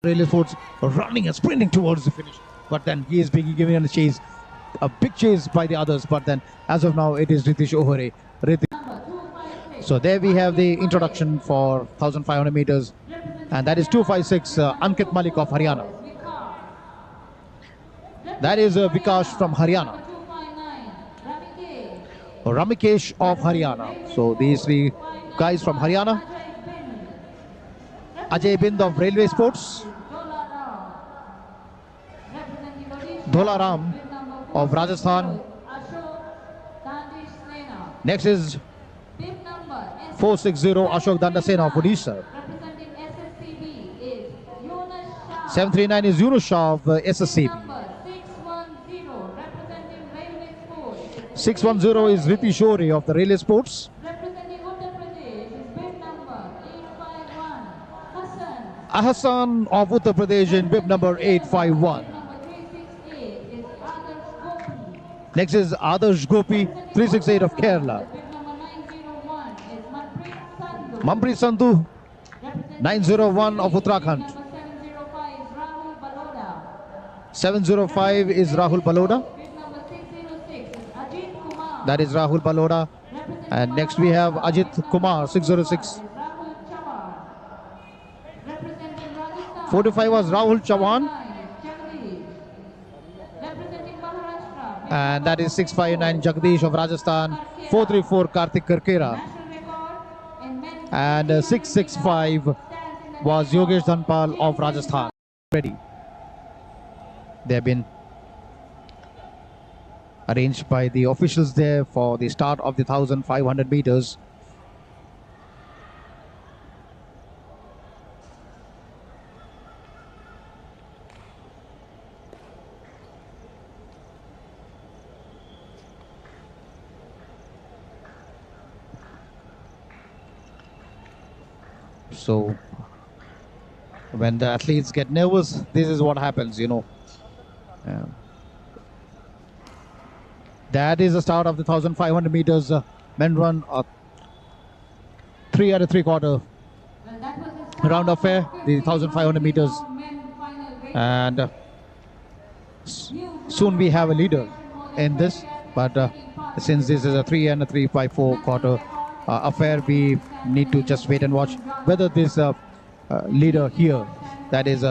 Railway Sports running and sprinting towards the finish, but then he is being given a chase, a big chase by the others. But then, as of now, it is Ritish Ohore. So there we have the introduction for 1500 meters, and that is 256 Ankit Malik of Haryana. That is Vikash from Haryana. Ramikesh of Haryana. So these three guys from Haryana. Ajay Bind of Railway Sports. Dhola Ram of Rajasthan. Next is 460 Ashok Dandasena of Odisha. 739 is Yunus Shah of SSCB. 610 is Riti Shore of the Railway Sports. Ahsan of Uttar Pradesh in bib number 851. Next is Adarsh Gopi, 368 of Kerala. Manpreet Sandhu, 901 of Uttarakhand. 705 is Rahul Baloda. That is Rahul Baloda. And next we have Ajit Kumar, 606. 45 was Rahul Chavan. And that is 659 Jagdish of Rajasthan. 434 Karthik Karkera. And 665 was Yogesh Dhanpal of Rajasthan. Ready. They have been arranged by the officials there for the start of the 1500 meters. So when the athletes get nervous, this is what happens, you know. That is the start of the 1500 meters men run, 3 3/4 round affair, the 1500 meters. And soon we have a leader in this, but since this is a 3 3/4 affair, we need to just wait and watch whether this leader here, that is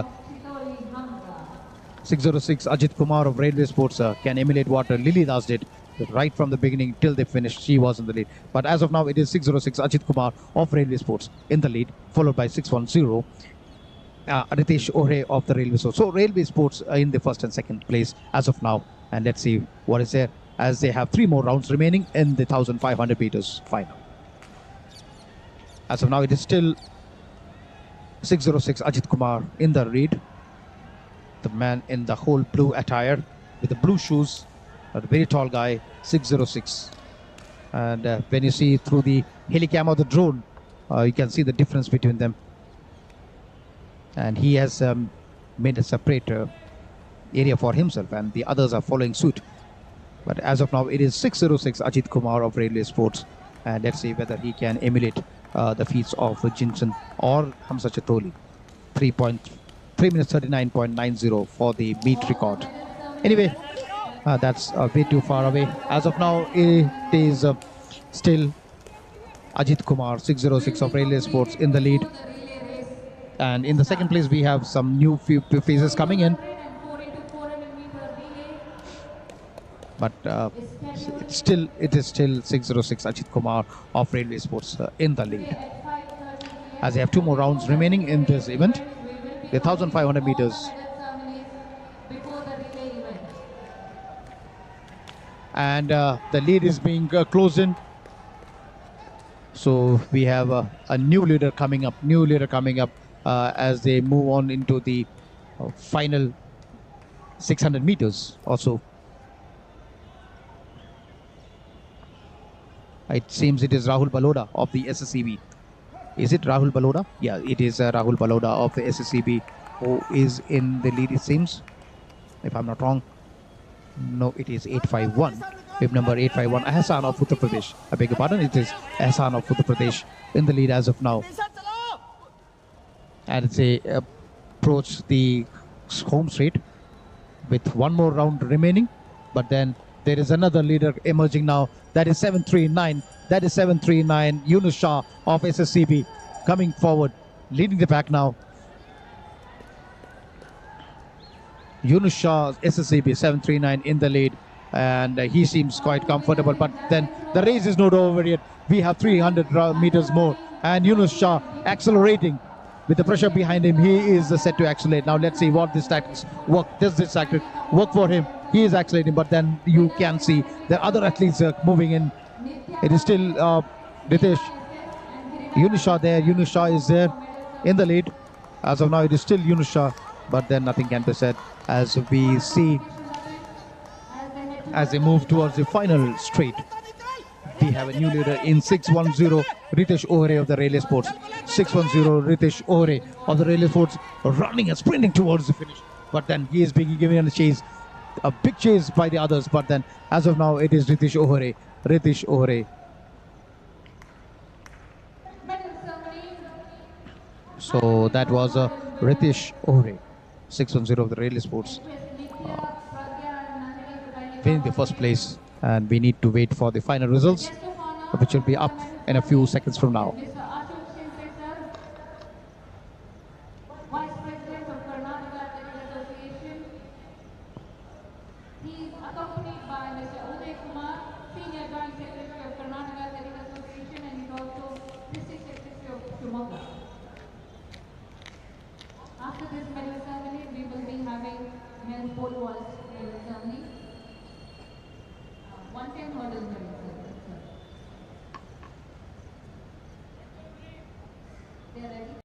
606 Ajit Kumar of Railway Sports, can emulate what Lily Das did right from the beginning till they finished. She was in the lead. But as of now, it is 606 Ajit Kumar of Railway Sports in the lead, followed by 610 Ritesh Ohre of the Railway Sports. So Railway Sports are in the first and second place as of now. And let's see what is there, as they have 3 more rounds remaining in the 1500 meters final. As of now, it is still 606 Ajit Kumar in the lead. The man in the whole blue attire with the blue shoes, a very tall guy, 606. And when you see through the helicam or the drone, you can see the difference between them. And he has made a separate area for himself, and the others are following suit. But as of now, it is 606 Ajit Kumar of Railway Sports. And let's see whether he can emulate the feats of Jinson or Hamza Chatoli. 3 minutes 39.90 for the meet record. Anyway, that's way too far away. As of now, it is still Ajit Kumar, 606 of Railway Sports in the lead. And in the second place, we have some new faces coming in. But it is still 606 Ajit Kumar of Railway Sports in the lead, as they have 2 more rounds remaining in this event, the 1500 meters. And the lead is being closed in. So we have a new leader coming up, as they move on into the final 600 meters also. It seems it is Rahul Baloda of the SSCB. Is it Rahul Baloda? Yeah, it is Rahul Baloda of the SSCB who is in the lead, it seems, if I'm not wrong. No, it is 851. Bib number 851, Ahsan of Uttar Pradesh. I beg your pardon, it is Ahsan of Uttar Pradesh in the lead as of now. And it's a approach the home straight with one more round remaining. But then there is another leader emerging now. That is 739. That is 739. Yunus Shah of SSCB coming forward, leading the pack now. Yunus Shah, SSCB 739 in the lead, and he seems quite comfortable. But then the race is not over yet. We have 300 meters more, and Yunus Shah accelerating with the pressure behind him. He is set to accelerate. Now let's see what this tactics work. Does this tactic work for him? He is accelerating, but then you can see the other athletes are moving in. It is still Ritesh. Yunus Shah there. Yunus Shah is there in the lead. As of now, it is still Yunus Shah, but then nothing can be said as we see as they move towards the final straight. We have a new leader in 610, Ritesh Ohre of the Relay Sports. 610, Ritesh Ohre of the Relay Sports running and sprinting towards the finish. But then he is being given a chase, a big chase by the others. But then as of now, it is Ritesh Ohre. Ritesh Ohre. So that was a Ritesh Ohre, 610 of the Relay Sports, winning the first place. And we need to wait for the final results, which will be up in a few seconds from now. After this medal ceremony, we will be having men's pole vault medal ceremony.